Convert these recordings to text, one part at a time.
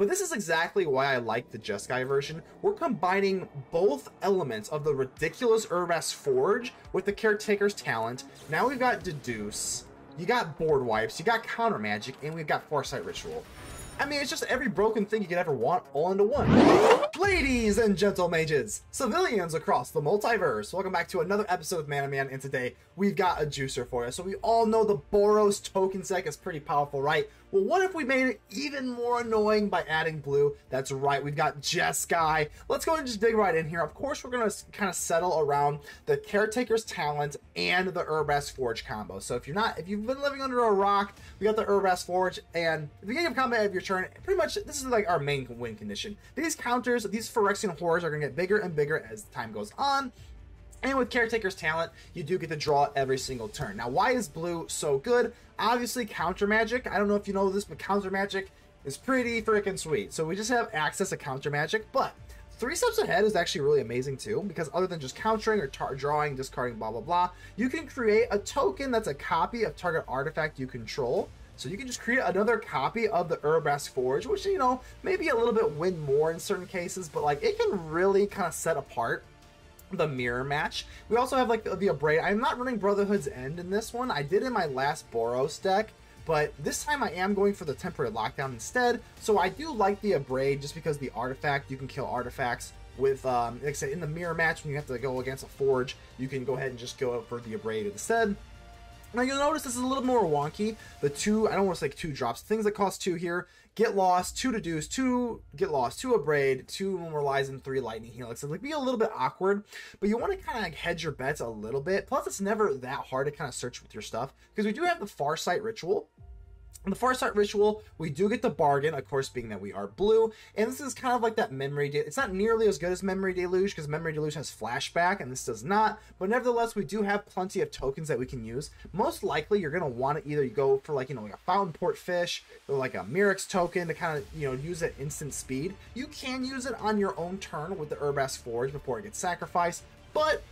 But this is exactly why I like the Jeskai version. We're combining both elements of the ridiculous Urabrask Forge with the Caretaker's talent. Now we've got Deduce, you got Board Wipes, you got Counter Magic, and we've got Farsight Ritual. I mean, it's just every broken thing you could ever want all into one. Ladies and gentle mages, civilians across the multiverse, welcome back to another episode of Man and today we've got a juicer for you. So we all know the Boros token set is pretty powerful, right? Well, what if we made it even more annoying by adding blue? That's right, we've got Jeskai. Let's go and just dig right in here. Of course, we're going to kind of settle around the Caretaker's talent and the Urabrask Forge combo. So if you've been living under a rock, we got the Urabrask Forge, and at the beginning of combat of your turn, pretty much this is like our main win condition. These counters, these Phyrexian horrors are going to get bigger and bigger as time goes on. And with Caretaker's talent, you do get to draw every single turn. Now, why is blue so good? Obviously, counter magic. I don't know if you know this, but counter magic is pretty freaking sweet. So we just have access to counter magic, but 3 steps ahead is actually really amazing too, because other than just countering or drawing, discarding, blah, blah, blah, you can create a token that's a copy of target artifact you control. So you can just create another copy of the Urabrask Forge, which, you know, maybe a little bit win more in certain cases, but like it can really kind of set apart the mirror match. We also have like the Abrade. I'm not running Brotherhood's End in this one. I did in my last Boros deck, but this time I am going for the temporary lockdown instead. So I do like the Abrade just because the artifact, you can kill artifacts with, like I said, in the mirror match when you have to go against a Forge, you can go ahead and just go for the Abrade instead. Now you'll notice this is a little more wonky. The 2, I don't want to say 2 drops, things that cost 2 here, Get Lost, 2 Deduce, 2 Get Lost, 2 Abrade, 2 Memorialize, and 3 Lightning Helix. It's like be a little bit awkward, but you want to kind of like hedge your bets a little bit. Plus it's never that hard to kind of search with your stuff, because we do have the Farsight Ritual. In the Farsight Ritual, we do get the bargain, of course, being that we are blue, and this is kind of like that Memory Deluge. It's not nearly as good as Memory Deluge, because Memory Deluge has Flashback, and this does not, but nevertheless, we do have plenty of tokens that we can use. Most likely, you're going to want to either go for, like, you know, like a Fountainport fish, or like a Mirrex token to kind of, you know, use at instant speed. You can use it on your own turn with the Urabrask Forge before it gets sacrificed, but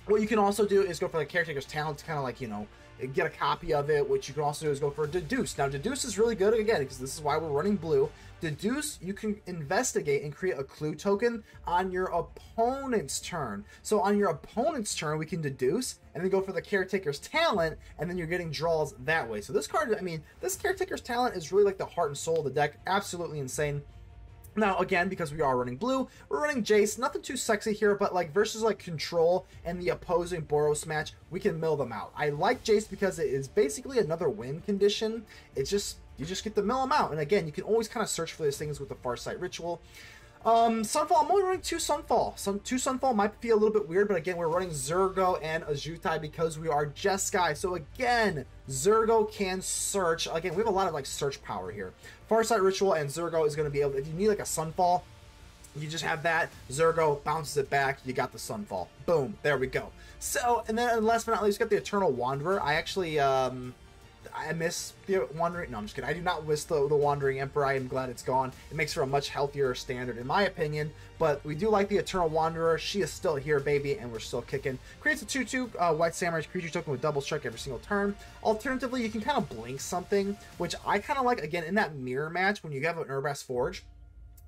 what you can also do is go for the Caretaker's talent to kind of, like, you know, get a copy of it. What you can also do is go for Deduce. Now, Deduce is really good, again, because this is why we're running blue. Deduce, you can investigate and create a clue token on your opponent's turn. So on your opponent's turn, we can Deduce, and then go for the Caretaker's talent, and then you're getting draws that way. So this card, I mean, this Caretaker's talent is really like the heart and soul of the deck. Absolutely insane. Now, again, because we are running blue, we're running Jace. Nothing too sexy here, but like versus like Control and the opposing Boros match, we can mill them out. I like Jace because it is basically another win condition. It's just, you just get to mill them out. And again, you can always kind of search for these things with the Farsight Ritual. Sunfall, I'm only running 2 Sunfall. 2 Sunfall might be a little bit weird, but again, we're running Zurgo and Ojutai because we are Jeskai. So again, Zurgo can search. Again, we have a lot of like search power here. Farsight Ritual and Zurgo is going to be able to, if you need like a Sunfall, you just have that. Zurgo bounces it back. You got the Sunfall. Boom. There we go. So, and then last but not least, got the Eternal Wanderer. I actually, I miss the Wandering. No, I'm just kidding. I do not miss the Wandering Emperor. I am glad it's gone. It makes for a much healthier standard, in my opinion. But we do like the Eternal Wanderer. She is still here, baby, and we're still kicking. Creates a 2/2 White Samurai creature token with double strike every single turn. Alternatively, you can kind of blink something, which I kind of like. Again, in that mirror match, when you have an Urabrask Forge,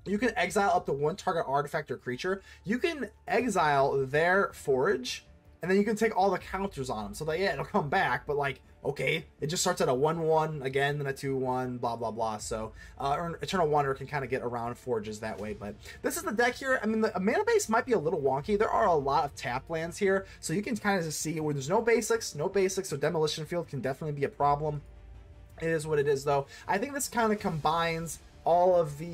you can exile up to 1 target artifact or creature. You can exile their Forge, and then you can take all the counters on them. So that, yeah, it'll come back, but like, okay, it just starts at a 1/1 again, then a 2/1, blah, blah, blah. So, Eternal Wanderer can kind of get around Forges that way. But this is the deck here. I mean, the mana base might be a little wonky. There are a lot of tap lands here. So you can kind of just see where there's no basics, so Demolition Field can definitely be a problem. It is what it is, though. I think this kind of combines all of the,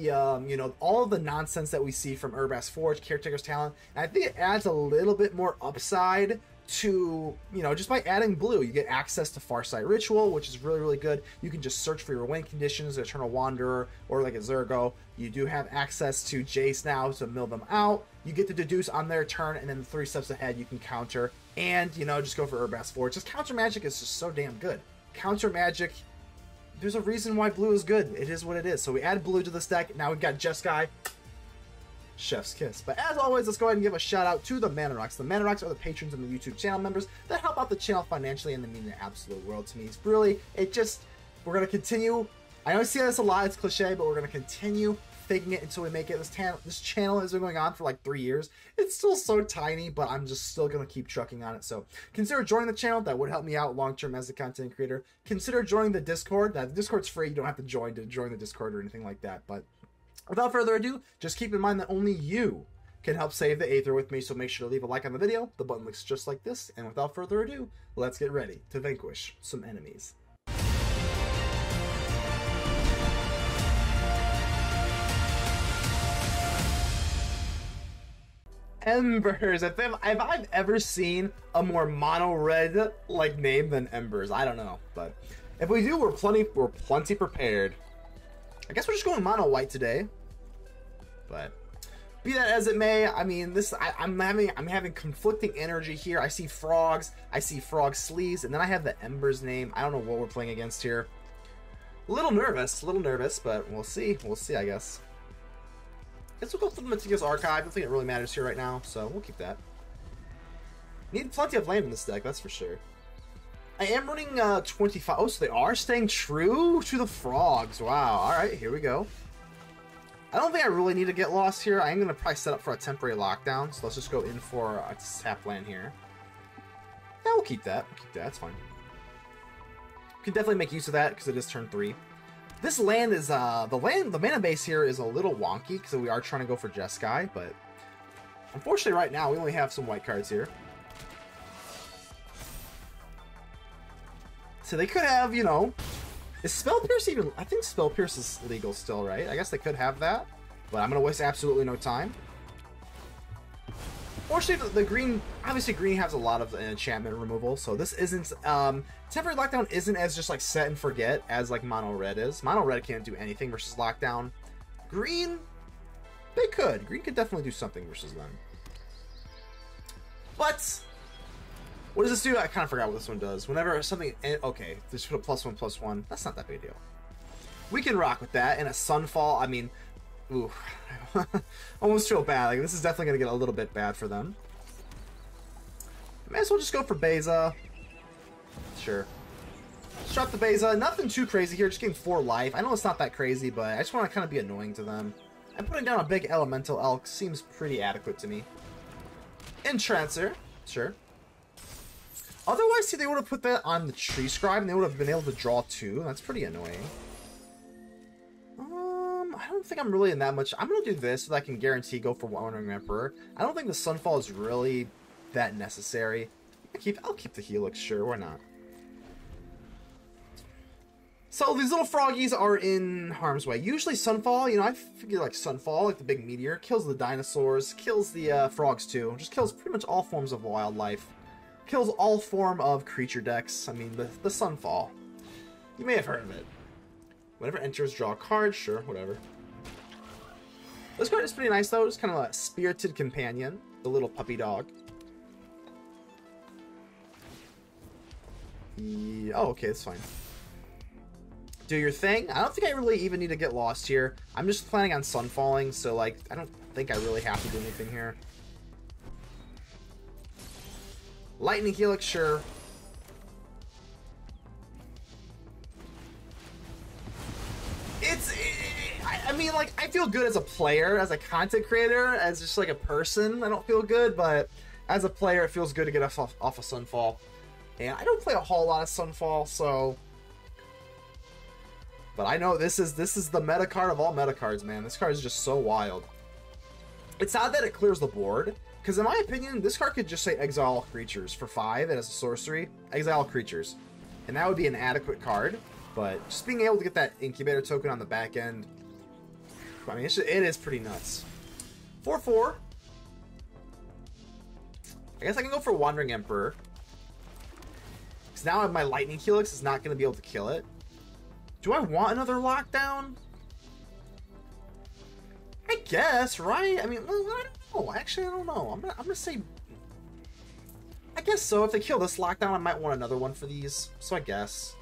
you know, all of the nonsense that we see from Urabrask Forge, Caretaker's talent. And I think it adds a little bit more upside to, you know, just by adding blue, you get access to Farsight Ritual, which is really, really good. You can just search for your win conditions, Eternal Wanderer, or like a Zurgo. You do have access to Jace now to mill them out. You get to Deduce on their turn, and then 3 steps ahead, you can counter, and, you know, just go for Urabrask Forge. Just counter magic is just so damn good. Counter magic, there's a reason why blue is good. It is what it is. So we add blue to this deck. Now we've got Jeskai. Chef's kiss. But as always, let's go ahead and give a shout out to the Mana Rocks. The Mana Rocks are the patrons and the YouTube channel members that help out the channel financially, and they mean the absolute world to me. It's really, it just, we're going to continue. I know I see this a lot, it's cliche, but we're going to continue faking it until we make it. This channel has been going on for like 3 years. It's still so tiny, but I'm just still going to keep trucking on it. So consider joining the channel. That would help me out long-term as a content creator. Consider joining the Discord. The Discord's free. You don't have to join the Discord or anything like that. But without further ado, just keep in mind that only you can help save the Aether with me. So make sure to leave a like on the video. The button looks just like this. And without further ado, let's get ready to vanquish some enemies. Embers. If I've ever seen a more mono red like name than Embers, I don't know. But if we do, we're plenty prepared. I guess we're just going mono white today. But be that as it may, I mean, I'm having conflicting energy here. I see frogs, I see frog sleeves, and then I have the Embers name. I don't know what we're playing against here. A little nervous, but we'll see. We'll see, I guess. Guess we'll go for the Meticulous Archive. I don't think it really matters here right now, so we'll keep that. Need plenty of land in this deck, that's for sure. I am running 25. Oh, so they are staying true to the frogs. Wow. All right, here we go. I don't think I really need to get lost here. I am going to probably set up for a temporary lockdown, so let's just go in for a tap land here. Yeah, we'll keep that. That's fine. We can definitely make use of that because it is turn 3. This land is, the mana base here is a little wonky because we are trying to go for Jeskai, but unfortunately right now we only have some white cards here. So they could have, you know, is Spell Pierce even, I think Spell Pierce is legal still, right? I guess they could have that, but I'm going to waste absolutely no time. Fortunately, the green, obviously green has a lot of enchantment removal, so this isn't, temporary lockdown isn't as just like set and forget as like mono red is. Mono red can't do anything versus lockdown. Green, they could. Green could definitely do something versus them. But what does this do? I kind of forgot what this one does. Whenever something, okay, just put a +1/+1. That's not that big a deal. We can rock with that. And a Sunfall, I mean, ooh, almost feel bad. Like this is definitely gonna get a little bit bad for them. May as well just go for Beza. Sure. Let's drop the Beza. Nothing too crazy here. Just getting 4 life. I know it's not that crazy, but I just want to kind of be annoying to them. And putting down a big Elemental Elk seems pretty adequate to me. Entrancer. Sure. Otherwise, see, they would have put that on the Tree Scribe, and they would have been able to draw 2. That's pretty annoying. I don't think I'm really in that much. I'm going to do this so that I can guarantee go for Wandering Emperor. I don't think the Sunfall is really that necessary. I'll keep the Helix, sure, why not? So these little froggies are in harm's way. Usually Sunfall, you know, I figure like Sunfall, like the big meteor, kills the dinosaurs, kills the frogs too. Just kills pretty much all forms of wildlife. Kills all form of creature decks. I mean, the Sunfall. You may have heard of it. Whenever enters, draw a card. Sure, whatever. This card is pretty nice, though. It's kind of a Spirited Companion. The little puppy dog. Yeah, oh, okay, that's fine. Do your thing. I don't think I really even need to get lost here. I'm just planning on Sunfalling, so, like, I don't think I really have to do anything here. Lightning Helix, sure. I mean, like, I feel good as a player, as a content creator, as just like a person. I don't feel good, but as a player, it feels good to get off a Sunfall. And I don't play a whole lot of Sunfall, so. But I know this is the meta card of all meta cards, man. This card is just so wild. It's odd that it clears the board, because in my opinion, this card could just say exile all creatures for 5, and as a sorcery, exile all creatures, and that would be an adequate card. But just being able to get that incubator token on the back end, I mean, it is pretty nuts. 4/4. I guess I can go for Wandering Emperor. Because now my Lightning Helix is not going to be able to kill it. Do I want another lockdown? I guess, right? I mean, I don't know. Actually, I don't know. I'm gonna say, I guess so. If they kill this lockdown, I might want another one for these. So I guess.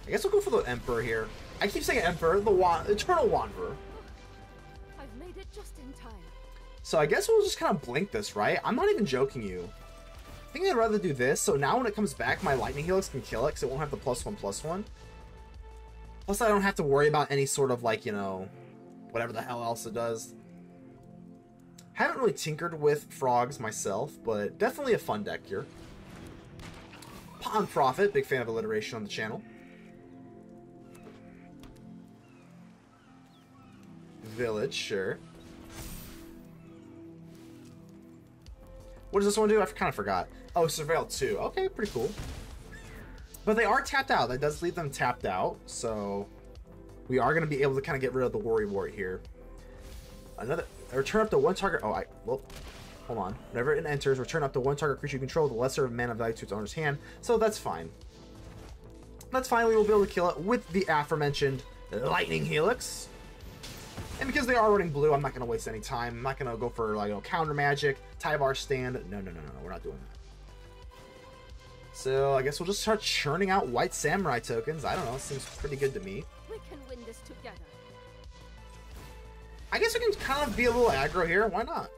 I guess we'll go for the Emperor here. I keep saying Emperor, the Eternal Wanderer. I've made it just in time. So I guess we'll just kind of blink this, right? I'm not even joking you. I think I'd rather do this. So now when it comes back, my Lightning Helix can kill it because it won't have the +1/+1. Plus, I don't have to worry about any sort of, like, you know, whatever the hell else it does. Haven't really tinkered with frogs myself, but definitely a fun deck here. Pond Prophet, big fan of alliteration on the channel. Village, sure. What does this one do? I kind of forgot. Oh, Surveil 2. Okay, pretty cool. But they are tapped out. That does leave them tapped out, so we are going to be able to kind of get rid of the Worry Wart here. Another... Return up to one target... Oh, well, hold on. Whenever it enters, return up to one target creature you control with the lesser mana value to its owner's hand. So that's fine. That's fine. We will be able to kill it with the aforementioned Lightning Helix. And because they are running blue, I'm not going to waste any time. I'm not going to go for, like, you know, counter magic, Tyvar stand. No. We're not doing that. So I guess we'll just start churning out white samurai tokens. I don't know. It seems pretty good to me. We can win this together. I guess we can kind of be a little aggro here. Why not?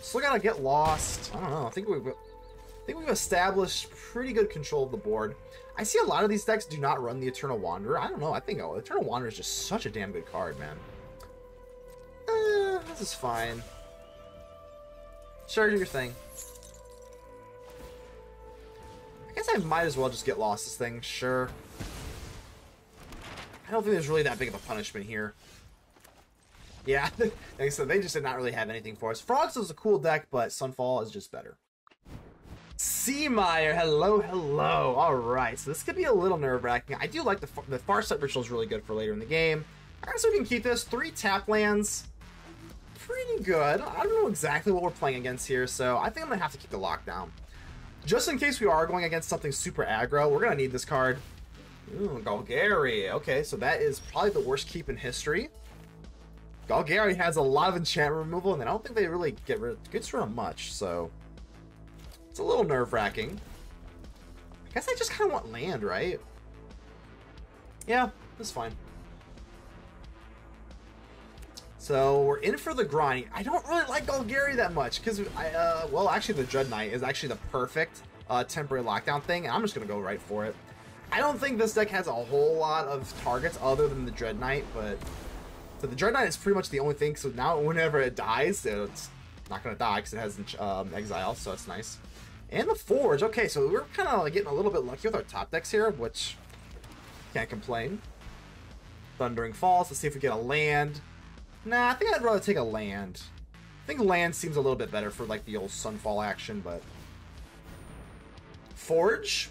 Still gotta get lost. I don't know. I think we've established pretty good control of the board. I see a lot of these decks do not run the Eternal Wanderer. I don't know. I think Eternal Wanderer is just such a damn good card, man. This is fine. Sure, do your thing. I guess I might as well just get lost this thing. Sure. I don't think there's really that big of a punishment here. Yeah, like I said, they just did not really have anything for us. Frogs is a cool deck, but Sunfall is just better. Seameyer, hello. Alright, so this could be a little nerve-wracking. I do like the Farsight Ritual is really good for later in the game. Alright, so we can keep this. 3 tap lands. Pretty good. I don't know exactly what we're playing against here, so I think I'm going to have to keep the lockdown. Just in case we are going against something super aggro, we're going to need this card. Ooh, Golgari. Okay, so that is probably the worst keep in history. Golgari has a lot of enchantment removal, and I don't think they really get rid of much, so it's a little nerve-wracking. I guess I just kind of want land, right? Yeah, that's fine. So we're in for the grind. I don't really like Golgari that much because well, actually the Dread Knight is actually the perfect temporary lockdown thing, and I'm just gonna go right for it. I don't think this deck has a whole lot of targets other than the Dread Knight, but so the Dread Knight is pretty much the only thing. So now whenever it dies, it's not gonna die because it has exile, so that's nice. And the Forge. Okay, so we're kind of getting a little bit lucky with our top decks here, which can't complain. Thundering Falls. Let's see if we get a land. Nah, I think I'd rather take a land. I think land seems a little bit better for like the old Sunfall action, but Forge.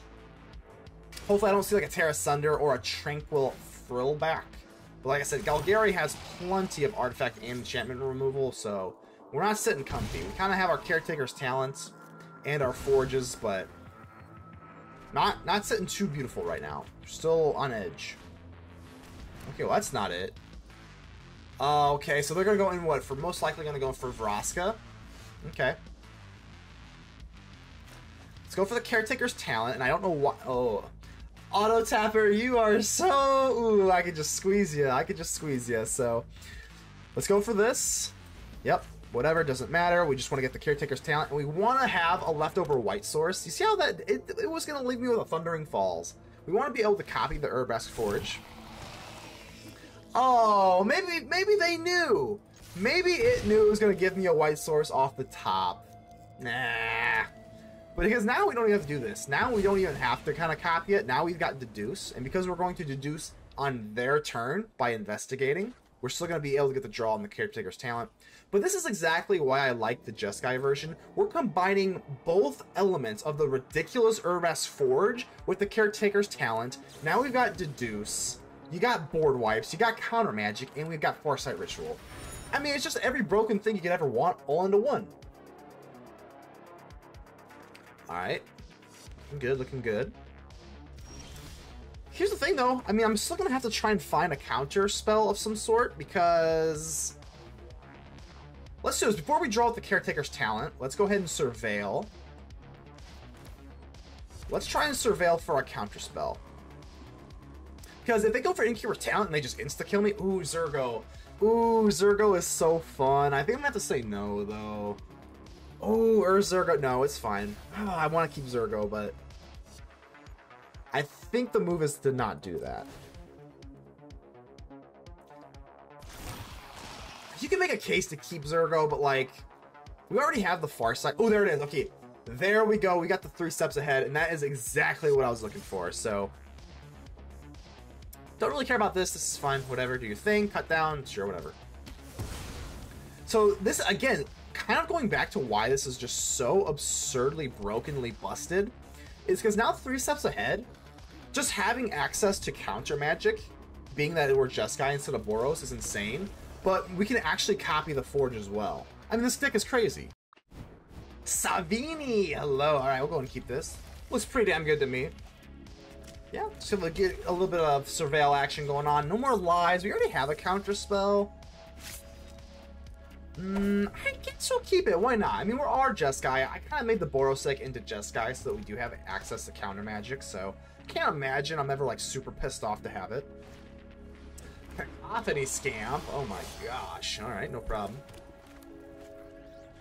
Hopefully I don't see like a Terra Sunder or a Tranquil Frillback. But like I said, Golgari has plenty of artifact and enchantment removal, so we're not sitting comfy. We kind of have our Caretaker's talents and our Forges, but not sitting too beautiful right now. We're still on edge. Okay, well that's not it. Okay, so they're gonna go in what? For most likely gonna go for Vraska. Okay. Let's go for the Caretaker's talent, and I don't know what. Oh, Auto Tapper, you are so. Ooh, I could just squeeze you. So let's go for this. Yep. Whatever, doesn't matter. We just want to get the Caretaker's talent, and we want to have a leftover white source. You see how that it was gonna leave me with a Thundering Falls. We want to be able to copy the Urabrask Forge. Oh, maybe they knew. Maybe it knew it was going to give me a white source off the top. Nah. But because now we don't even have to do this. Now we don't even have to kind of copy it. Now we've got Deduce. And because we're going to Deduce on their turn by investigating, we're still going to be able to get the draw on the Caretaker's talent. But this is exactly why I like the Jeskai version. We're combining both elements of the ridiculous Urabrask Forge with the Caretaker's talent. Now we've got Deduce. You got board wipes, you got counter magic, and we've got Farsight Ritual. I mean, it's just every broken thing you could ever want all into one. Alright. Looking good. Here's the thing, though. I mean, I'm still going to have to try and find a counter spell of some sort, because let's do this. Before we draw out the Caretaker's talent, let's go ahead and Surveil. Let's try and Surveil for a counter spell. Because if they go for Innkeeper's talent and they just insta-kill me, ooh, Zurgo. Ooh, Zurgo is so fun. I think I'm going to have to say no, though. Oh, or Zurgo. No, it's fine. Oh, I want to keep Zurgo, but I think the move is to not do that. You can make a case to keep Zurgo, but like, we already have the Farsight. Oh, there it is. Okay, there we go. We got the 3 steps ahead, and that is exactly what I was looking for. So, don't really care about this. This is fine. Whatever. Do your thing. Cut down. Sure, whatever. So this, again, kind of going back to why this is just so absurdly brokenly busted, is because now 3 steps ahead, just having access to counter magic, being that we're Jeskai instead of Boros, is insane. But we can actually copy the Forge as well. I mean, this deck is crazy. Savini! Hello. Alright, we'll go and keep this. Looks pretty damn good to me. Yeah, just gonna get a little bit of surveil action going on. No more lies. We already have a counter spell. I guess we'll keep it. Why not? I mean, we're our Jeskai. I kind of made the Boros deck into Jeskai so that we do have access to counter magic. So, can't imagine I'm ever like super pissed off to have it. Cacophony Scamp. Oh my gosh. Alright, no problem.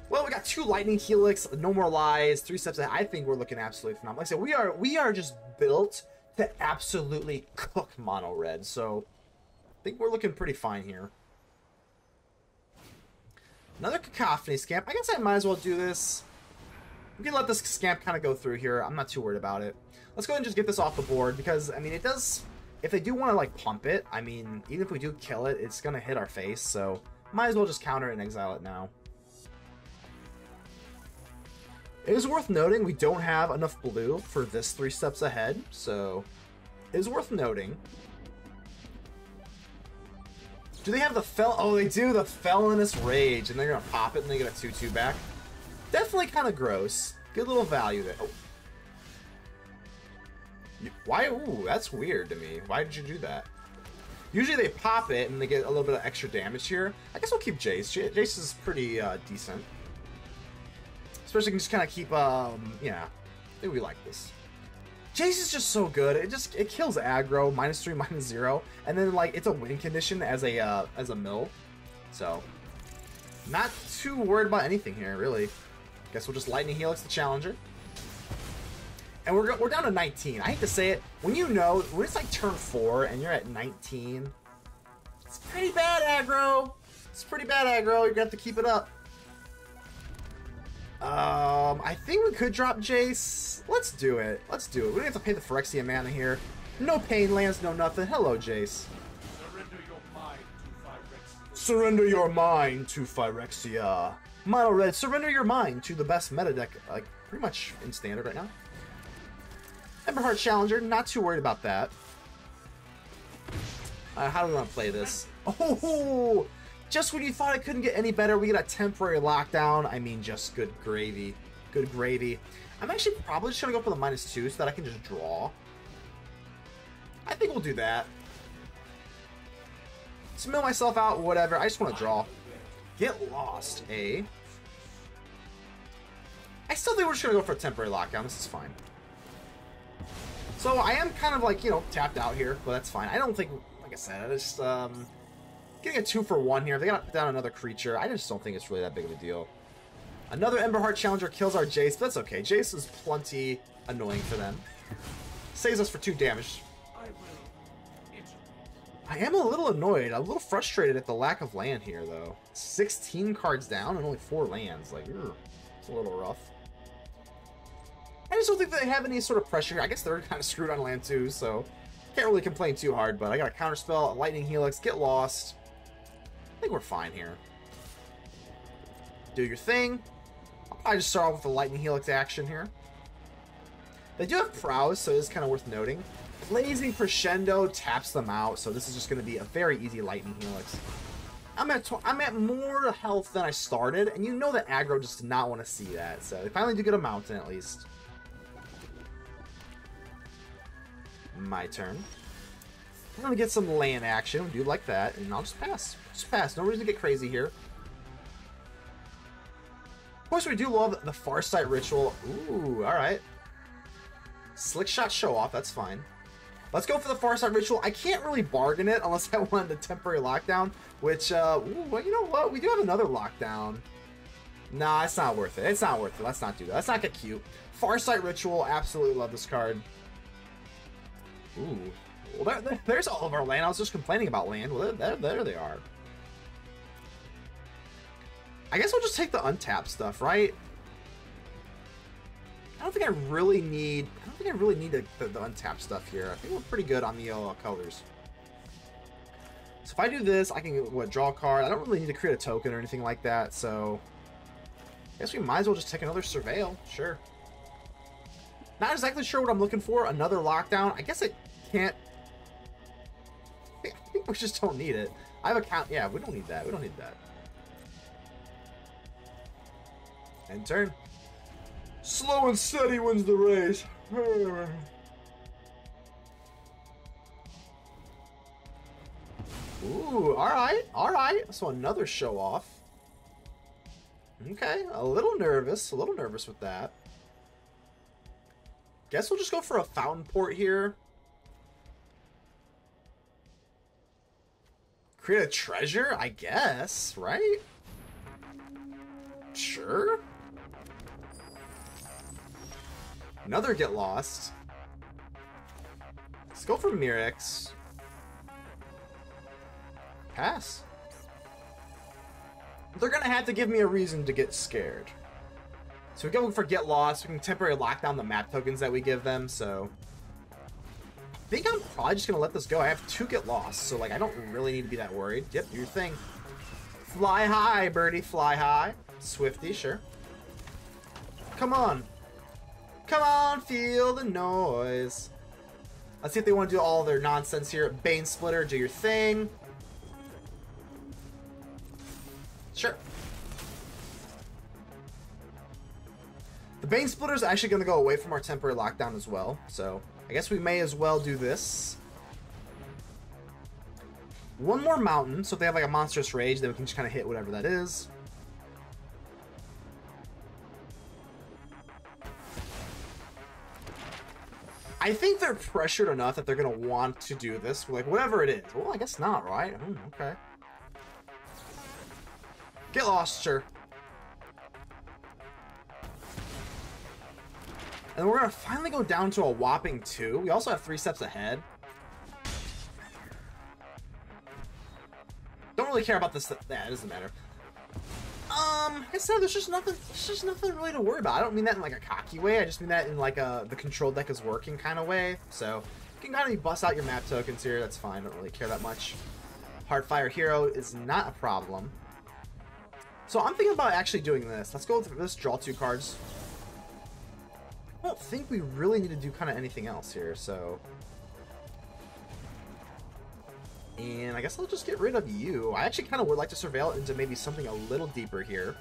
Well, we got 2 Lightning Helix, no more lies, 3 steps ahead. I think we're looking absolutely phenomenal. Like I said, we are just built to absolutely cook mono red. So I think we're looking pretty fine here. Another Cacophony Scamp. I guess I might as well do this. We can let this Scamp kind of go through here. I'm not too worried about it. Let's go ahead and just get this off the board because, I mean, it does... If they do want to, like, pump it, I mean, even if we do kill it, it's going to hit our face, so might as well just counter it and exile it now. It is worth noting we don't have enough blue for this 3 steps ahead, so it is worth noting. Do they have the fel? Oh, they do, the Felonious Rage, and they're going to pop it and they get a 2-2 back. Definitely kind of gross. Good little value there. Oh. Why? Ooh, that's weird to me. Why did you do that? Usually they pop it and they get a little bit of extra damage here. I guess we'll keep Jace. Jace is pretty decent. Especially can just kind of keep, yeah. I think we like this. Jace is just so good. It kills aggro, -3, -0. And then, like, it's a win condition as a mill. So, not too worried about anything here, really. Guess we'll just Lightning Helix the challenger. And we're down to 19. I hate to say it. When it's like turn 4 and you're at 19, it's pretty bad aggro. It's pretty bad aggro. You're gonna have to keep it up. I think we could drop Jace. Let's do it. Let's do it. We don't have to pay the Phyrexia mana here. No pain lands, no nothing. Hello, Jace. Surrender your mind to Phyrexia. Mono red, surrender your mind to the best meta deck, like, pretty much in standard right now. Emberheart Challenger, not too worried about that. How do we want to play this? Oh, just when you thought it couldn't get any better, we get a temporary lockdown. I mean, just good gravy. Good gravy. I'm actually probably just going to go for the -2 so that I can just draw. I think we'll do that. Just mill myself out, whatever. I just want to draw. Get lost, eh? I still think we're just going to go for a temporary lockdown. This is fine. So I am kind of like, you know, tapped out here, but that's fine. I don't think, like I said, I just, getting a 2 for 1 here. If they gotta put down another creature, I just don't think it's really that big of a deal. Another Emberheart Challenger kills our Jace, but that's okay. Jace is plenty annoying for them. Saves us for 2 damage. I am a little annoyed, a little frustrated at the lack of land here, though. 16 cards down and only 4 lands. Like, it's a little rough. I just don't think they have any sort of pressure. I guess they're kind of screwed on land too, so can't really complain too hard, but I got a counterspell, a Lightning Helix, get lost. I think we're fine here. Do your thing. I'll probably just start off with the Lightning Helix action here. They do have prowess, so it's kind of worth noting. Blazing Crescendo taps them out, so this is just going to be a very easy Lightning Helix. I'm at more health than I started, and you know that aggro just did not want to see that, so they finally do get a mountain at least. My turn. I'm gonna get some land action. We do like that, and I'll just pass. Just pass. No reason to get crazy here. Of course, we do love the Farsight Ritual. Ooh, all right. Slick shot show off. That's fine. Let's go for the Farsight Ritual. I can't really bargain it unless I want the temporary lockdown, which, ooh, well, you know what? We do have another lockdown. Nah, it's not worth it. It's not worth it. Let's not do that. Let's not get cute. Farsight Ritual. Absolutely love this card. Ooh. Well, there's all of our land. I was just complaining about land. Well, there they are. I guess we'll just take the untapped stuff, right? I don't think I really need the untapped stuff here. I think we're pretty good on the colors. So if I do this, I can draw a card. I don't really need to create a token or anything like that, so I guess we might as well just take another Surveil. Sure. Not exactly sure what I'm looking for. Another lockdown. I guess it can't. I think we just don't need it. I have a count. Yeah, we don't need that. We don't need that. End turn. Slow and steady wins the race. Ooh, alright, alright. So another show off. Okay, a little nervous with that. Guess we'll just go for a Fountainport here. Create a treasure, I guess, right? Sure. Another get lost. Let's go for Mirrex. Pass. They're gonna have to give me a reason to get scared. So we go for get lost. We can temporarily lock down the map tokens that we give them. So I think I'm probably just gonna let this go. I have 2 get lost, so like I don't really need to be that worried. Yep, do your thing. Fly high, birdie, fly high. Swifty, sure. Come on. Come on, feel the noise. Let's see if they want to do all their nonsense here. Bane Splitter, do your thing. Sure. The Bane Splitter is actually going to go away from our temporary lockdown as well. So I guess we may as well do this. One more mountain. So if they have like a monstrous rage, then we can just kind of hit whatever that is. I think they're pressured enough that they're going to want to do this. Like, whatever it is. Well, I guess not, right? Okay. Get lost, sure. And we're going to finally go down to a whopping 2. We also have 3 steps ahead. Don't really care about this. Yeah, it doesn't matter. Like I said, there's just nothing really to worry about. I don't mean that in like a cocky way. I just mean that in like the control deck is working kind of way. So you can kind of bust out your map tokens here. That's fine. I don't really care that much. Heartfire Hero is not a problem. So I'm thinking about actually doing this. Let's go with this. Draw 2 cards. I don't think we really need to do kind of anything else here. So, and I guess I'll just get rid of you. I actually kind of would like to surveil it into maybe something a little deeper here.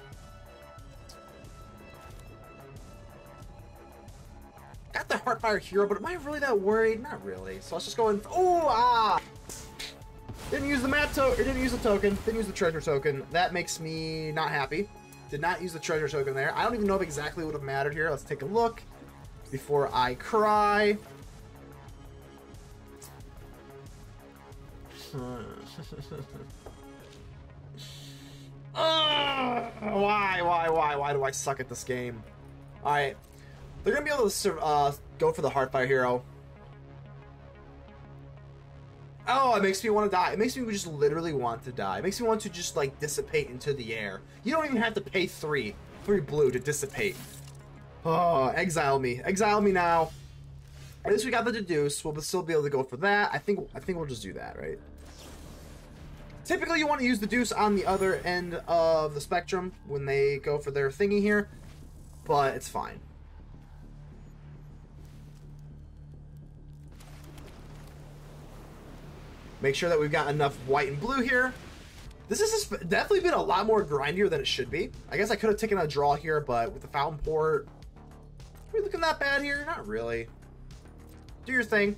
Got the Heartfire Hero, but am I really that worried? Not really. So let's just go in. Oh, ah! Didn't use the map token. Didn't use the token. Didn't use the treasure token. That makes me not happy. Did not use the treasure token there. I don't even know if exactly would have mattered here. Let's take a look before I cry. Why do I suck at this game? Alright. They're gonna be able to go for the Heartfire Hero. Oh, it makes me want to die. It makes me just literally want to die. It makes me want to just, like, dissipate into the air. You don't even have to pay 3 blue to dissipate. Oh, exile me. Exile me now. At least we got the deduce. We'll still be able to go for that. I think we'll just do that, right? Typically, you want to use the deuce on the other end of the spectrum when they go for their thingy here, but it's fine. Make sure that we've got enough white and blue here. This has definitely been a lot more grindier than it should be. I guess I could have taken a draw here, but with the Fountainport, are we looking that bad here? Not really. Do your thing.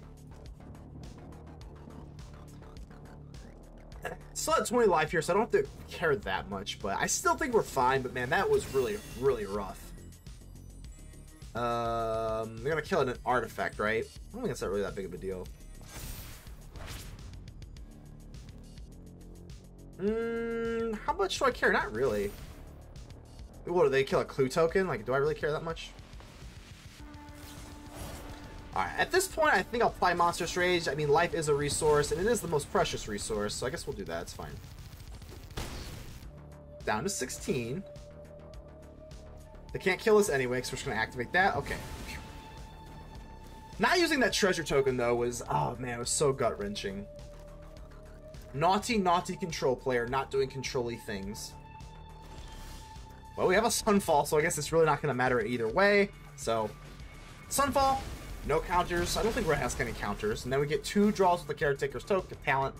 Still at 20 life here, so I don't have to care that much, but I still think we're fine. But man, that was really, really rough. They're gonna kill an artifact, right? I don't think it's not really that big of a deal. How much do I care? Not really. What, do they kill a clue token? Like, do I really care that much? Alright, at this point, I think I'll apply Monstrous Rage. I mean, life is a resource, and it is the most precious resource, so I guess we'll do that. It's fine. Down to 16. They can't kill us anyway, because we're just going to activate that. Okay. Phew. Not using that treasure token, though, was... Oh, man, it was so gut-wrenching. Naughty, naughty control player, not doing control-y things. Well, we have a Sunfall, so I guess it's really not going to matter either way. So, Sunfall, no counters. I don't think Red has any counters. And then we get 2 draws with the Caretaker's talent.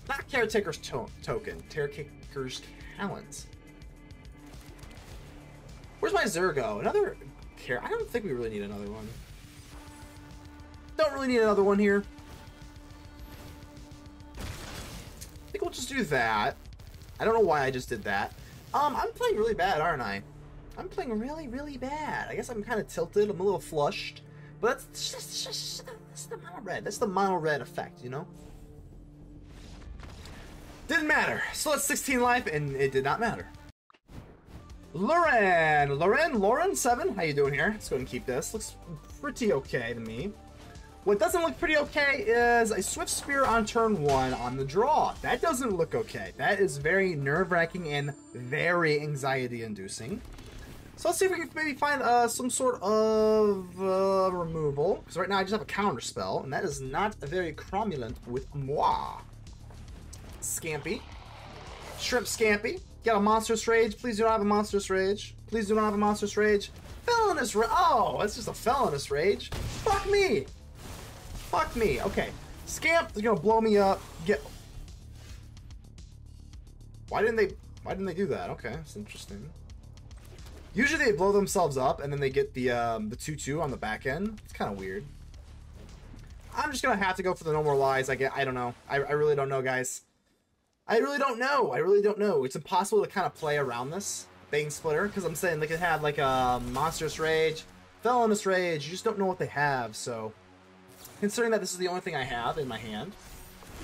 Not Caretaker's token. Caretaker's talent. Where's my Zurgo? Another... I don't think we really need another one. Don't really need another one here. I think we'll just do that. I don't know why I just did that. I'm playing really bad, aren't I? I'm playing really, really bad. I guess I'm kind of tilted. I'm a little flushed. But that's the mono red. That's the mono red effect, you know? Didn't matter. Still at 16 life, and it did not matter. Lauren 7. How you doing here? Let's go ahead and keep this. Looks pretty okay to me. What doesn't look pretty okay is a Swift Spear on turn 1 on the draw. That doesn't look okay. That is very nerve-wracking and very anxiety-inducing. So let's see if we can maybe find some sort of removal. Because right now I just have a counter spell, and that is not very cromulent with moi. Scampy. Shrimp Scampy. Got a Monstrous Rage. Please do not have a Monstrous Rage. Please do not have a Monstrous Rage. Felonious Rage. Oh, it's just a Felonious Rage. Fuck me. Fuck me. Okay. Scamp is gonna blow me up. Why didn't they do that? Okay, that's interesting. Usually they blow themselves up and then they get the 2/2 on the back end. It's kind of weird. I'm just gonna have to go for the No More Lies. I don't know. I really don't know, guys. I really don't know. I really don't know. It's impossible to kind of play around this Bane Splitter because I'm saying they could have like a Monstrous Rage, Felonious Rage. You just don't know what they have, so. Considering that this is the only thing I have in my hand,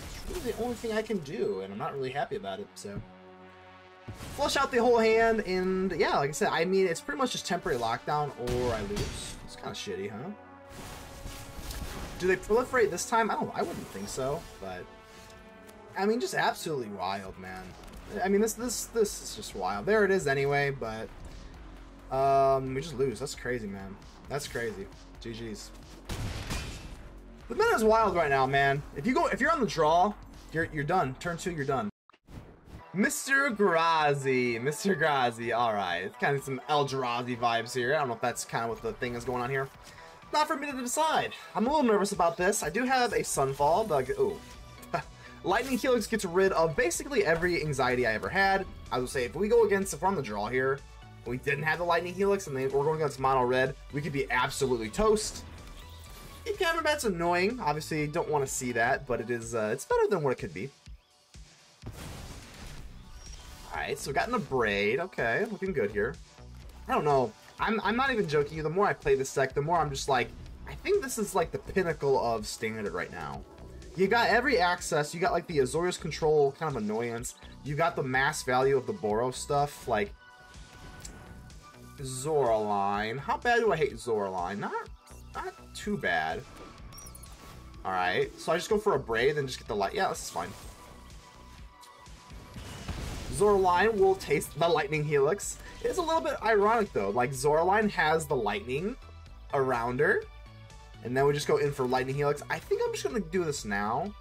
it's really the only thing I can do, and I'm not really happy about it, so. Flush out the whole hand, and yeah, like I said, I mean, it's pretty much just temporary lockdown, or I lose. It's kind of shitty, huh? Do they proliferate this time? I wouldn't think so, but... I mean, just absolutely wild, man. I mean, this is just wild. There it is anyway, but... we just lose. That's crazy, man. That's crazy. GG's. The meta is wild right now, man. If you're on the draw, you're done. Turn 2, you're done. Mr. Grazi. All right, it's kind of some Eldrazi vibes here. I don't know if that's kind of what the thing is going on here. Not for me to decide. I'm a little nervous about this. I do have a Sunfall, but ooh. Lightning Helix gets rid of basically every anxiety I ever had. I would say if we're on the draw here, we didn't have the Lightning Helix and we're going against mono red, we could be absolutely toast. That's annoying. Obviously, don't want to see that, but it is. It's better than what it could be. All right, so we got an Abrade. Okay, looking good here. I don't know. I'm not even joking you. The more I play this deck, the more I'm just like, I think this is like the pinnacle of standard right now. You got every access. You got like the Azorius control kind of annoyance. You got the mass value of the Boros stuff, like Zoraline. How bad do I hate Zoraline? Not too bad. Alright, so I just go for a Abrade and just get the light. Yeah, this is fine. Zoraline will taste the Lightning Helix. It's a little bit ironic though. Like, Zoraline has the lightning around her. And then we just go in for Lightning Helix. I think I'm just gonna do this now.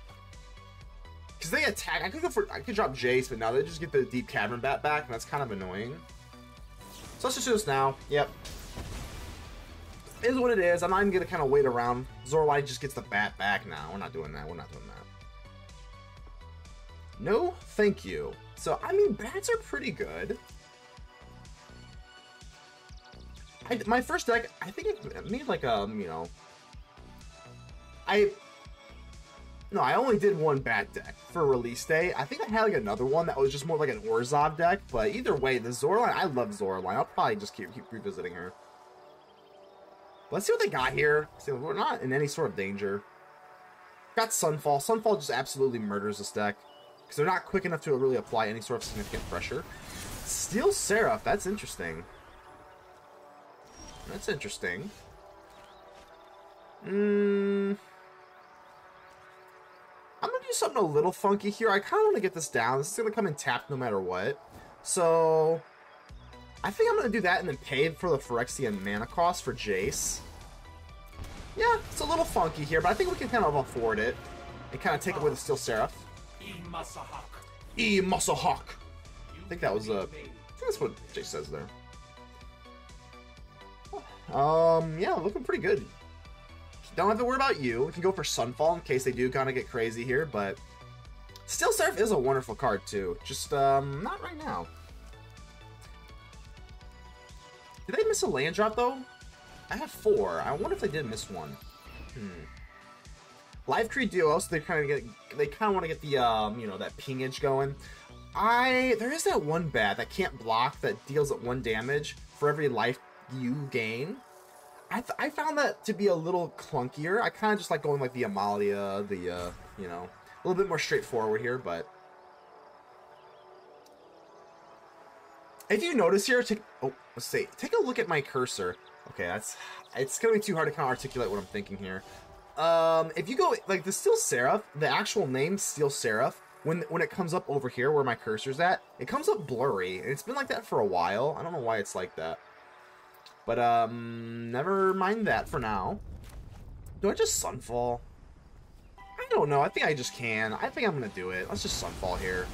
Because they attack. I could drop Jace, but now they just get the Deep Cavern Bat back, and that's kind of annoying. So let's just do this now. Yep. It is what it is. I'm not even gonna kind of wait around. Zoraline just gets the bat back now. We're not doing that. We're not doing that. No, thank you. So, I mean, bats are pretty good. My first deck, I think it made like a, you know... I only did one bat deck for release day. I think I had like another one that was just more like an Orzhov deck, but either way, the Zoraline, I love Zoraline. I'll probably just keep revisiting her. Let's see what they got here. See, we're not in any sort of danger. Got Sunfall. Sunfall just absolutely murders this deck because they're not quick enough to really apply any sort of significant pressure. Steel Seraph, that's interesting. That's interesting. I'm gonna do something a little funky here. I kind of want to get this down. This is gonna come in tapped no matter what. So I think I'm gonna do that and then pay for the Phyrexian mana cost for Jace. Yeah, it's a little funky here, but I think we can kind of afford it and kind of take away the Steel Seraph. E-Muscle-Hawk. I think that was I think that's what Jace says there. Yeah, looking pretty good. Don't have to worry about you. We can go for Sunfall in case they do kind of get crazy here, but Steel Seraph is a wonderful card too. Just not right now. Did they miss a land drop though? I have 4. I wonder if they did miss one. Live Creed Duo, so they kind of want to get the you know, that pingage going. There is that one bat that can't block that deals at 1 damage for every life you gain. I found that to be a little clunkier. I kind of just like going like the Amalia, the you know, a little bit more straightforward here, but if you notice here, take a look at my cursor. Okay, it's gonna be too hard to kind of articulate what I'm thinking here. If you go like the Steel Seraph, the actual name Steel Seraph, when it comes up over here where my cursor's at, it comes up blurry, and it's been like that for a while. I don't know why it's like that. But, never mind that for now. Do I just Sunfall? I don't know. I think I just can. I think I'm gonna do it. Let's just Sunfall here.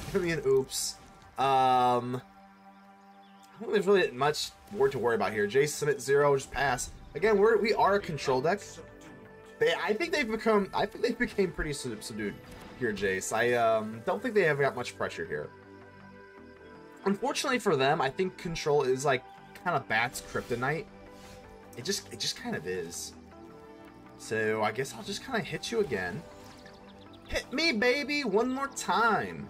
It could be an oops. I don't think there's really much more to worry about here. Jace, submit 0, just pass. Again, we are a control deck. I think they became pretty subdued here, Jace. I don't think they have got much pressure here. Unfortunately for them, I think control is like kind of Bat's kryptonite. It just kind of is. So I guess I'll just kind of hit you again. Hit me, baby, one more time.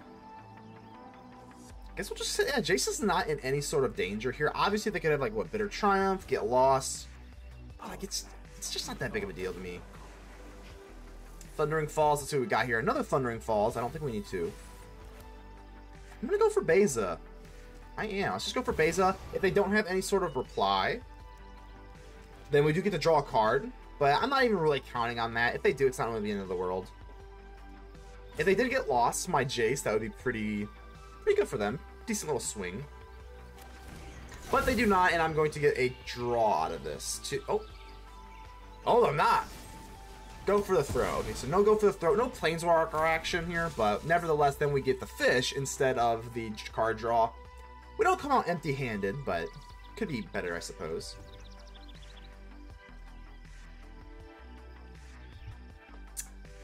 I guess we'll just say, yeah, Jace is not in any sort of danger here. Obviously, they could have like what, Bitter Triumph, get lost. But like it's just not that big of a deal to me. Thundering Falls. Let's see what we got here. Another Thundering Falls. I don't think we need to. I'm gonna go for Beza. I am. Let's just go for Beza. If they don't have any sort of reply, then we do get to draw a card. But I'm not even really counting on that. If they do, it's not really the end of the world. If they did get lost, my Jace, that would be pretty good for them. Decent little swing. But they do not, and I'm going to get a draw out of this. Oh, I'm not. Go for the throw. Okay, so no go for the throw. No Planeswalker action here, but nevertheless, then we get the fish instead of the card draw. We don't come out empty-handed, but could be better, I suppose.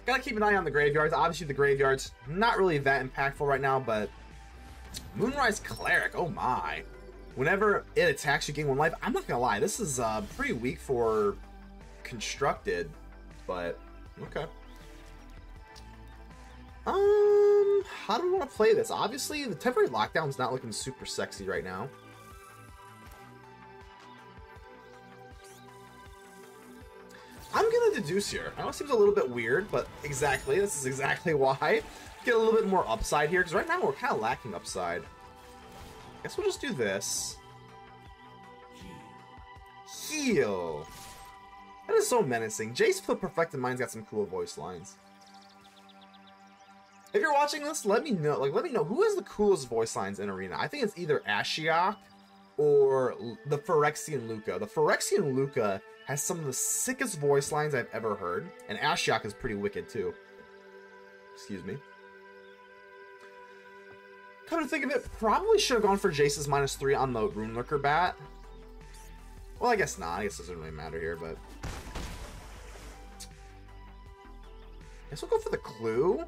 Gotta keep an eye on the graveyards. Obviously, the graveyard's not really that impactful right now, but Moonrise Cleric, oh my. Whenever it attacks, you gain 1 life. I'm not gonna lie, this is pretty weak for constructed, but okay. How do we want to play this? Obviously, the temporary lockdown's not looking super sexy right now. I'm gonna deduce here. I know it seems a little bit weird, but exactly, this is exactly why. Get a little bit more upside here, because right now we're kind of lacking upside. Guess we'll just do this. Heal. That is so menacing. Jace for the Perfected Mind's got some cool voice lines. If you're watching this, let me know. Let me know who has the coolest voice lines in Arena. I think it's either Ashiok or the Phyrexian Luca. The Phyrexian Luca has some of the sickest voice lines I've ever heard, and Ashiok is pretty wicked too. Excuse me. Come to think of it, probably should have gone for Jace's -3 on the Runelurker bat. Well, I guess not. I guess it doesn't really matter here, but I guess we'll go for the clue.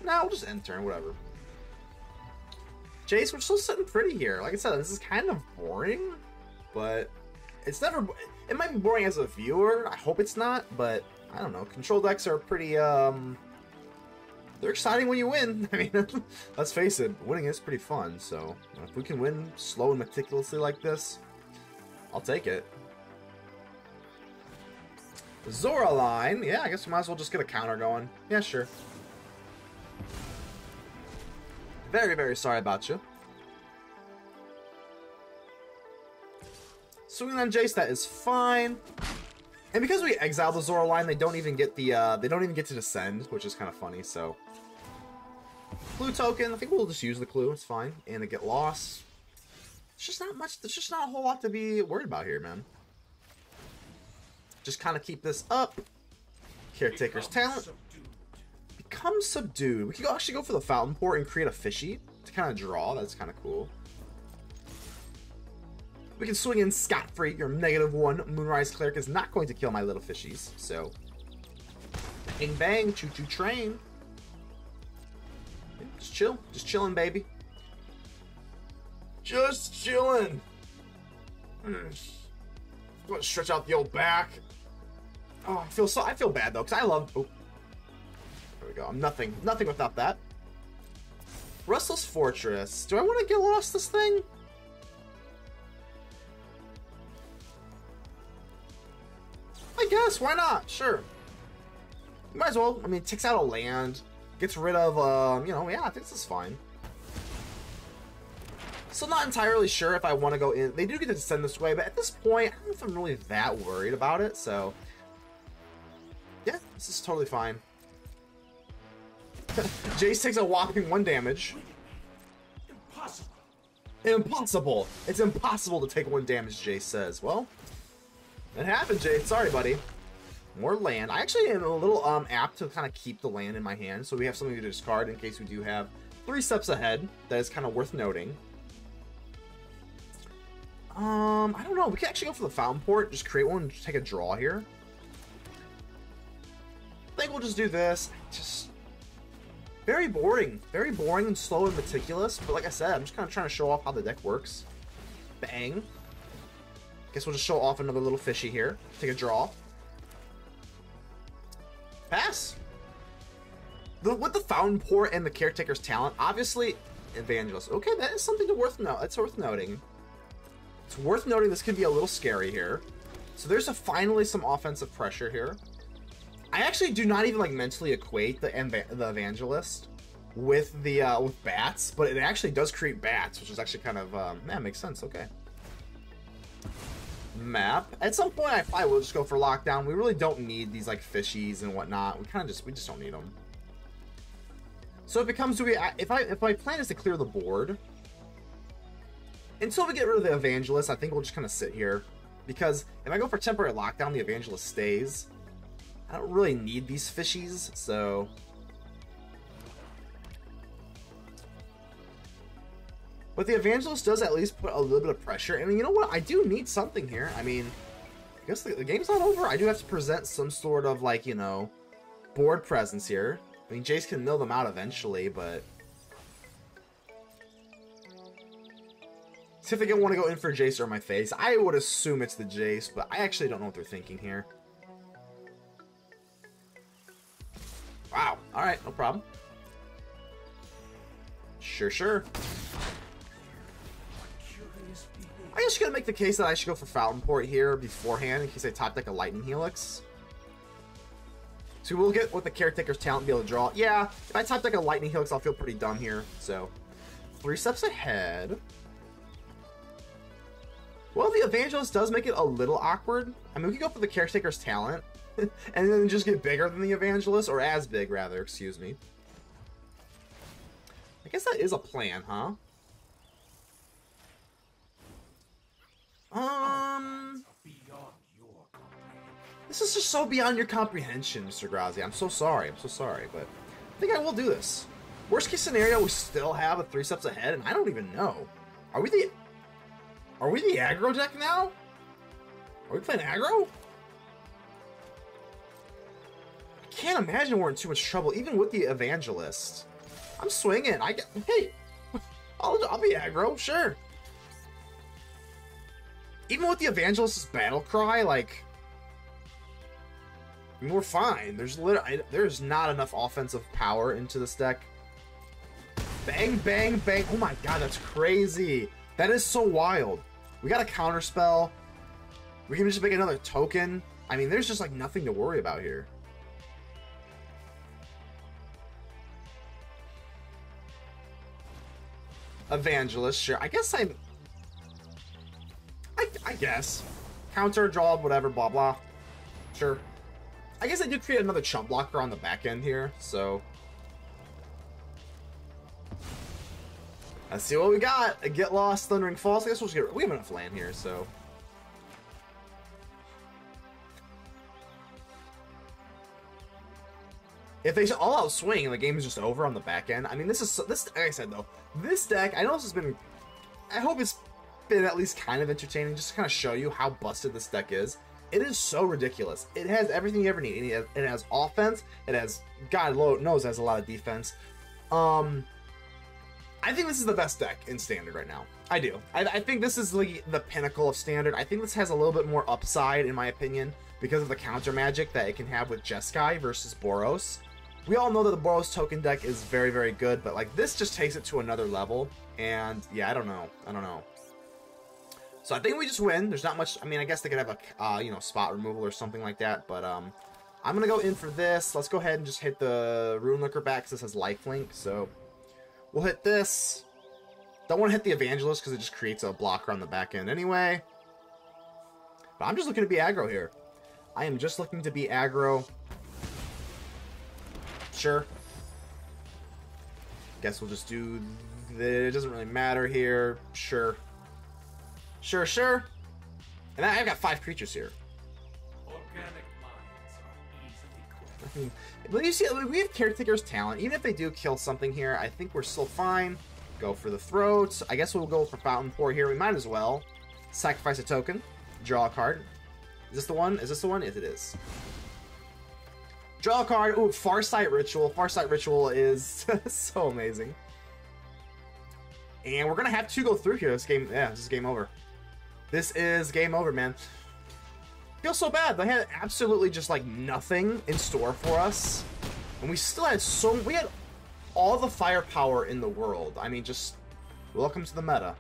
No, we'll just end turn, whatever. Jace, we're still sitting pretty here. Like I said, this is kind of boring, but it's never... It might be boring as a viewer. I hope it's not, but I don't know. Control decks are pretty, they're exciting when you win. I mean, let's face it, winning is pretty fun, so if we can win slow and meticulously like this, I'll take it. Zora line. Yeah, I guess we might as well just get a counter going. Yeah, sure. Very, very sorry about you. Swinging on Jace, that is fine. And because we exile the Zora line, they don't even get to descend, which is kind of funny. So, clue token. I think we'll just use the clue. It's fine. And to get lost. It's just not much. There's just not a whole lot to be worried about here, man. Just kind of keep this up. Caretaker's talent. Become subdued. We could actually go for the Fountainport and create a fishy to kind of draw. That's kind of cool. We can swing in scot-free. Your -1 Moonrise Cleric is not going to kill my little fishies. So, bang bang, choo-choo train. Just chill. Just chilling, baby. Just chilling. Go and stretch out the old back. Oh, I feel bad though, because I love. Oh, there we go. I'm nothing without that. Restless Fortress. Do I want to get lost this thing? I guess, why not? Sure. Might as well. I mean, it takes out a land, gets rid of, you know, yeah, I think this is fine. Still not entirely sure if I want to go in. They do get to descend this way, but at this point, I don't know if I'm really that worried about it, so. Yeah, this is totally fine. Jace takes a whopping 1 damage. Impossible. Impossible. It's impossible to take 1 damage, Jace says. Well, it happened, Jace. Sorry, buddy. More land. I actually am a little apt to kind of keep the land in my hand, so we have something to discard in case we do have 3 steps ahead. That is kind of worth noting. I don't know. We can actually go for the Fountainport. Just create one and just take a draw here. I think we'll just do this. Just very boring and slow and meticulous. But like I said, I'm just kind of trying to show off how the deck works. Bang. Guess we'll just show off another little fishy here. Take a draw. Pass. With the Fountainport and the Caretaker's talent, obviously, Evangelist. Okay, that is something that's worth noting. It's worth noting this can be a little scary here. So there's finally some offensive pressure here. I actually do not even like mentally equate the Evangelist with the with bats, but it actually does create bats, which is actually kind of that makes sense. Okay. Map. At some point, I probably will just go for lockdown. We really don't need these like fishies and whatnot. We just don't need them. So it becomes, if my plan is to clear the board until we get rid of the Evangelist, I think we'll just kind of sit here, because if I go for temporary lockdown, the Evangelist stays. I don't really need these fishies, so. But the Evangelist does at least put a little bit of pressure. And you know what? I do need something here. I mean, I guess the game's not over. I do have to present some sort of, like, you know, board presence here. I mean, Jace can mill them out eventually, but. See if they want to go in for Jace or my face. I would assume it's the Jace, but I actually don't know what they're thinking here. Wow. Alright, no problem. Sure. I guess you're gonna make the case that I should go for Fountainport here beforehand in case I top deck a Lightning Helix. So we'll get with the Caretaker's talent and be able to draw. Yeah, if I top deck a Lightning Helix, I'll feel pretty dumb here. So, 3 steps ahead. Well, the Evangelist does make it a little awkward. I mean, we could go for the Caretaker's talent and then just get bigger than the Evangelist, or as big, rather, excuse me. I guess that is a plan, huh? This is just so beyond your comprehension, Mr. Grazi. I'm so sorry, but I think I will do this. Worst case scenario, we still have a 3 steps ahead, and I don't even know. Are we the aggro deck now? Are we playing aggro? I can't imagine we're in too much trouble, even with the Evangelist. I'm swinging. Hey, I'll be aggro, sure. Even with the Evangelist's battle cry, like, I mean, we're fine. There's not enough offensive power into this deck. Bang, bang, bang. Oh my god, that's crazy. That is so wild. We got a counter spell. We can just make another token. I mean, there's just like nothing to worry about here. Evangelist, sure. I guess I guess. Counter, draw, whatever, blah, blah. Sure. I guess I did create another chump blocker on the back end here, so... Let's see what we got. A Get Lost, Thundering Falls. I guess we'll just get... We have enough land here, so... If they all out swing and the game is just over on the back end, I mean, this, like I said, though, this deck, I know this has been... I hope it's been at least kind of entertaining, just to kind of show you how busted this deck is. It is so ridiculous. It has everything you ever need. It has offense. It has, God knows, it has a lot of defense. I think this is the best deck in Standard right now. I do. I think this is the pinnacle of Standard. I think this has a little bit more upside, in my opinion, because of the counter magic that it can have with Jeskai versus Boros. We all know that the Boros token deck is very, very good, but like this just takes it to another level. And yeah, I don't know. So I think we just win. There's not much. I mean, I guess they could have a you know, spot removal or something like that. But I'm gonna go in for this. Let's go ahead and just hit the Rune Licker back because this has lifelink. So we'll hit this. Don't want to hit the Evangelist because it just creates a blocker on the back end anyway. But I'm just looking to be aggro here. I am just looking to be aggro. Sure. Guess we'll just do. It doesn't really matter here. Sure. Sure. And I've got 5 creatures here. Organic minds are easily cooled. But you see, we have Caretaker's talent. Even if they do kill something here, I think we're still fine. Go for the throats. I guess we'll go for Fountainport here. We might as well. Sacrifice a token. Draw a card. Is this the one? Is this the one? Yes, it is. Draw a card. Ooh, Farsight Ritual. Farsight Ritual is so amazing. And we're going to have to go through here. This game, yeah, this is game over. This is game over, man. Feels so bad. They had absolutely just like nothing in store for us. And we still had we had all the firepower in the world. I mean, just welcome to the meta.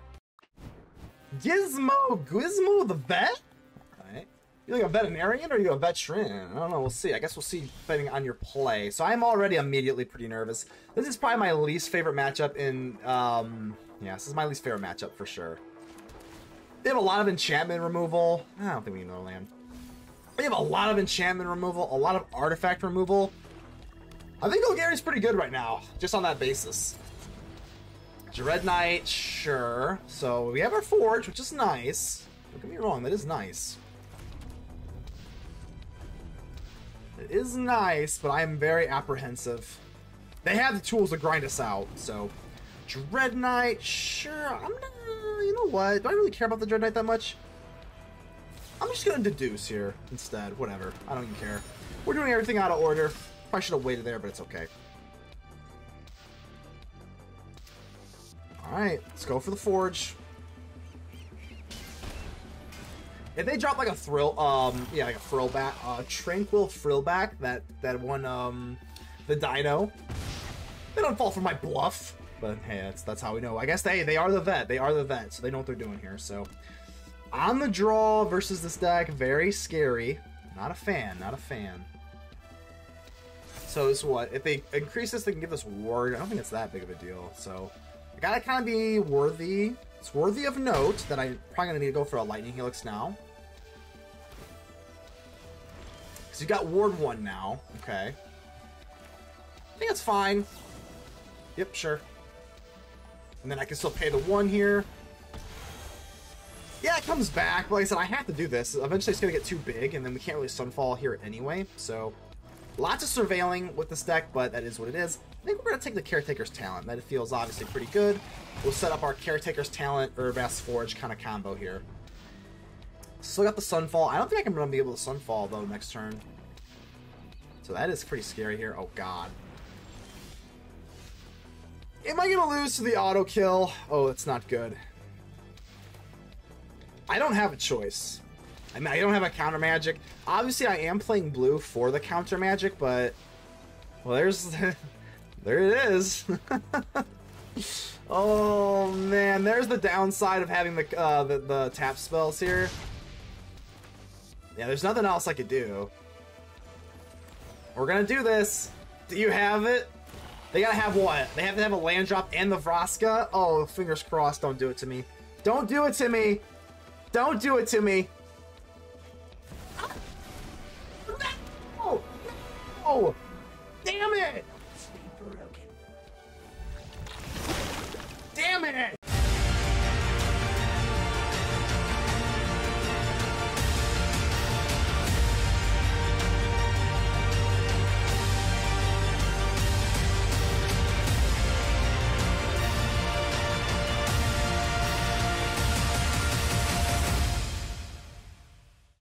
Gizmo the vet? Alright. You like a veterinarian or are you a veteran? I don't know, we'll see. I guess we'll see depending on your play. So I'm already immediately pretty nervous. This is probably my least favorite matchup in, yeah, this is my least favorite matchup for sure. They have a lot of enchantment removal. I don't think we need another land. They have a lot of enchantment removal, a lot of artifact removal. I think Golgary's pretty good right now, just on that basis. Dread Knight, sure. So we have our Forge, which is nice. Don't get me wrong, that is nice. It is nice, but I am very apprehensive. They have the tools to grind us out, so... Dread Knight, sure. I'm not... You know what? Do I really care about the Dread Knight that much? I'm just gonna deduce here instead. Whatever. I don't even care. We're doing everything out of order. Probably should have waited there, but it's okay. Alright, let's go for the Forge. If they drop like a thrill, yeah, like a thrillback, Tranquil Thrillback, that one, the Dino, they don't fall for my bluff. But hey, that's how we know. I guess they are the vet. They are the vet, so they know what they're doing here. So, on the draw versus this deck, very scary. Not a fan. Not a fan. So this is what? If they increase this, they can give us ward. I don't think it's that big of a deal. So, I gotta kind of be worthy. It's worthy of note that I'm probably gonna need to go for a Lightning Helix now. Because you got ward 1 now. Okay. I think it's fine. Yep, sure. And then I can still pay the 1 here. Yeah, it comes back. But like I said, I have to do this. Eventually it's going to get too big, and then we can't really Sunfall here anyway. So, lots of surveilling with this deck, but that is what it is. I think we're going to take the Caretaker's Talent. That feels obviously pretty good. We'll set up our Caretaker's Talent, Urabrask Forge kind of combo here. Still got the Sunfall. I don't think I'm going to be able to Sunfall, though, next turn. So that is pretty scary here. Oh, God. Am I going to lose to the auto kill? Oh, that's not good. I don't have a choice. I mean, I don't have a counter magic. Obviously, I am playing blue for the counter magic, but... Well, there's... there it is. Oh, man. There's the downside of having the tap spells here. Yeah, there's nothing else I could do. We're going to do this. Do you have it? They gotta have what? They have to have a land drop and the Vraska? Oh, fingers crossed, don't do it to me. Don't do it to me! Don't do it to me! No! No! Damn it! Damn it!